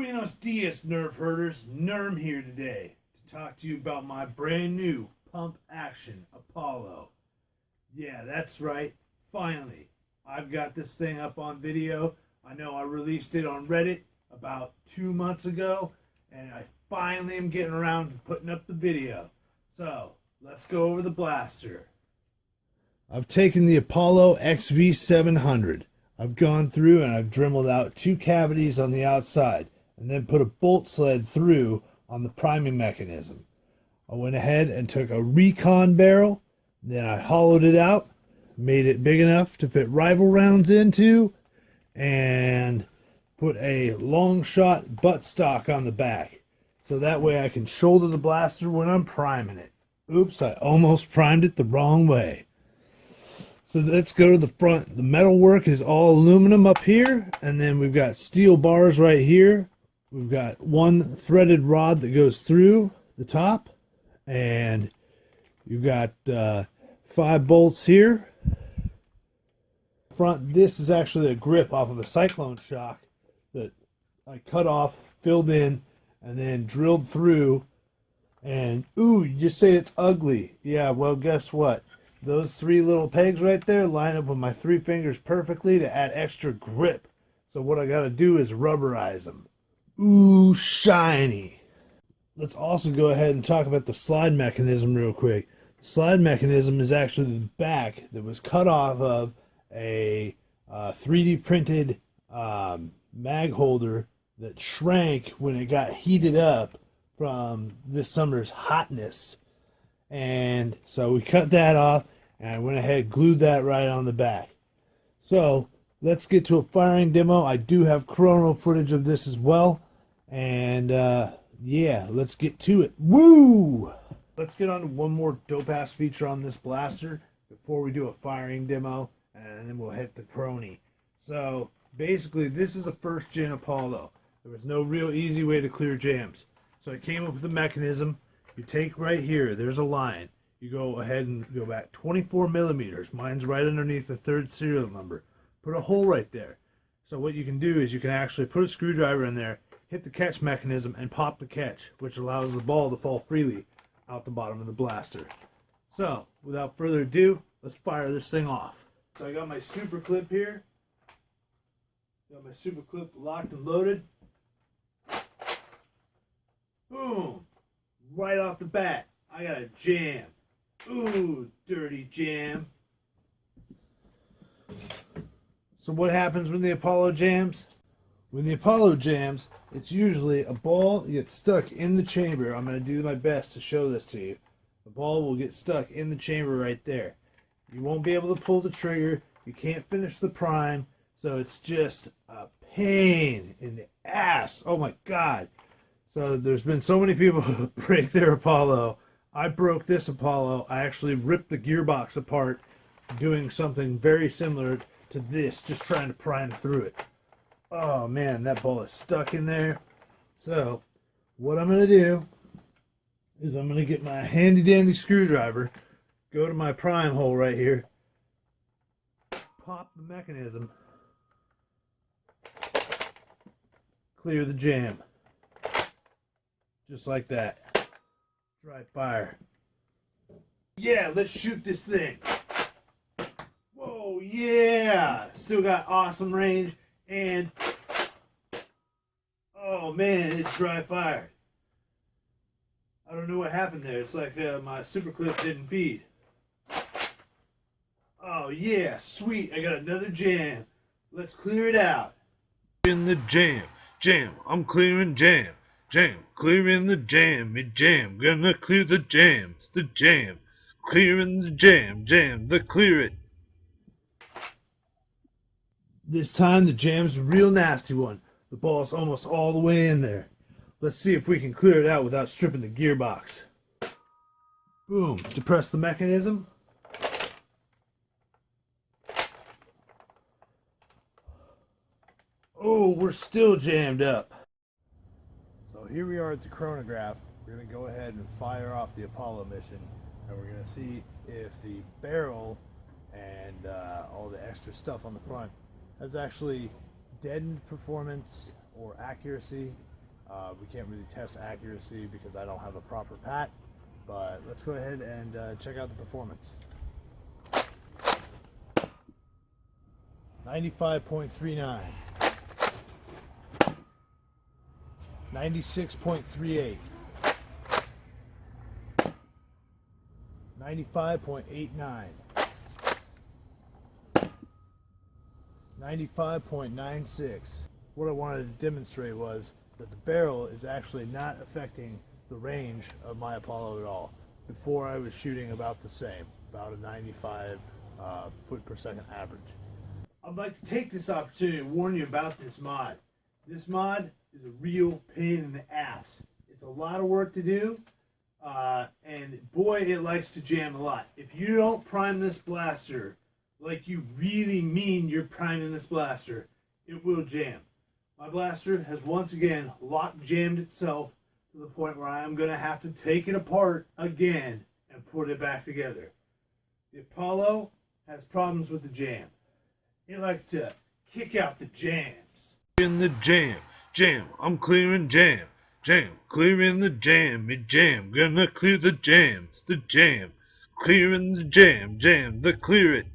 Buenos dias, nerve herders. Nerm here today to talk to you about my brand new pump action Apollo. Yeah, that's right. Finally, I've got this thing up on video. I know I released it on Reddit about 2 months ago, and I finally am getting around to putting up the video. So, let's go over the blaster. I've taken the Apollo XV700. I've gone through and I've dremeled out 2 cavities on the outside and then put a bolt sled through on the priming mechanism. I went ahead and took a recon barrel, then I hollowed it out, made it big enough to fit rifle rounds into, and put a long shot buttstock on the back. So that way I can shoulder the blaster when I'm priming it. Oops, I almost primed it the wrong way. So let's go to the front. The metal work is all aluminum up here, and then we've got steel bars right here. We've got 1 threaded rod that goes through the top, and you've got 5 bolts here. Front, this is actually a grip off of a cyclone shock that I cut off, filled in, and then drilled through. And ooh, you just say it's ugly. Yeah, well, guess what? Those 3 little pegs right there line up with my 3 fingers perfectly to add extra grip. So what I gotta do is rubberize them. Ooh, shiny. Let's also go ahead and talk about the slide mechanism real quick. The slide mechanism is actually the back that was cut off of a 3D printed mag holder that shrank when it got heated up from this summer's hotness. And so we cut that off, and I went ahead and glued that right on the back. So let's get to a firing demo. I do have chrono footage of this as well. And yeah, let's get to it. Woo! Let's get on to one more dope-ass feature on this blaster before we do a firing demo, and then we'll hit the crony. So basically, this is a first gen Apollo. There was no real easy way to clear jams. So I came up with a mechanism. You take right here, there's a line. You go ahead and go back 24 millimeters. Mine's right underneath the 3rd serial number. Put a hole right there. So what you can do is you can actually put a screwdriver in there, hit the catch mechanism, and pop the catch, which allows the ball to fall freely out the bottom of the blaster. So, without further ado, let's fire this thing off. So I got my super clip here. Got my super clip locked and loaded. Boom! Right off the bat, I got a jam. Ooh, dirty jam. So what happens when the Apollo jams? When the Apollo jams, it's usually a ball gets stuck in the chamber. I'm going to do my best to show this to you. The ball will get stuck in the chamber right there. You won't be able to pull the trigger. You can't finish the prime. So it's just a pain in the ass. Oh my God. So there's been so many people who break their Apollo. I broke this Apollo. I actually ripped the gearbox apart doing something very similar to this, just trying to prime through it. Oh man, that ball is stuck in there. So what I'm going to do is I'm going to get my handy dandy screwdriver, go to my prime hole right here, pop the mechanism, clear the jam. Just like that. Dry fire. Yeah, let's shoot this thing. Whoa, yeah. Still got awesome range, and oh man, it's dry fire. I don't know what happened there. It's like my super clip didn't feed. Oh yeah, sweet. I got another jam. Let's clear it out. In the jam. I'm clearing jam. Clearing the jam, gonna clear the jam, clearing the jam, the clear it. This time the jam's a real nasty one. The ball's almost all the way in there. Let's see if we can clear it out without stripping the gearbox. Boom, depress the mechanism. Oh, we're still jammed up. So here we are at the chronograph. We're going to go ahead and fire off the Apollo mission, and we're going to see if the barrel and all the extra stuff on the front has actually deadened performance or accuracy, We can't really test accuracy because I don't have a proper pat, but let's go ahead and check out the performance. 95.39, 96.38, 95.89, 95.96. What I wanted to demonstrate was that the barrel is actually not affecting the range of my Apollo at all. Before I was shooting about the same, about a 95 foot per second average. I'd like to take this opportunity to warn you about this mod. This mod is a real pain in the ass. It's a lot of work to do, and boy, it likes to jam a lot. If you don't prime this blaster like you really mean you're priming this blaster, it will jam. My blaster has once again lock jammed itself to the point where I am going to have to take it apart again and put it back together. The Apollo has problems with the jam. It likes to kick out the jams. In the jam, I'm clearing jam, clearing the jam, gonna clear the jam, clearing the jam, clear it,